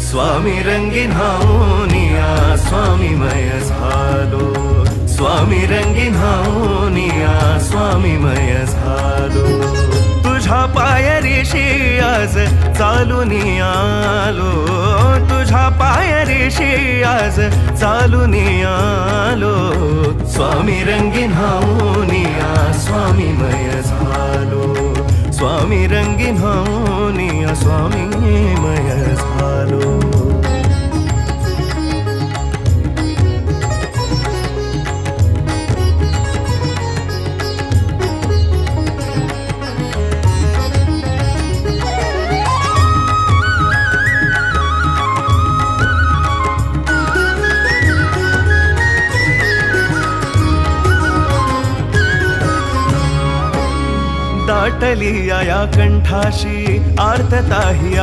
स्वामी रंगीन हाऊनिया स्वामीमय झालो, स्वामी रंगीन हाऊनिया स्वामीमय झालो। तुझ्या पायरीशी आज चालून आलो, तुझ्या पायरीशी आज चालून आलो। स्वामी रंगीन हाऊनिया स्वामीमय झालो, स्वामी रंगीन हाऊनिया स्वामीमय झालो। दाटली या कंठाशी आर्तता ही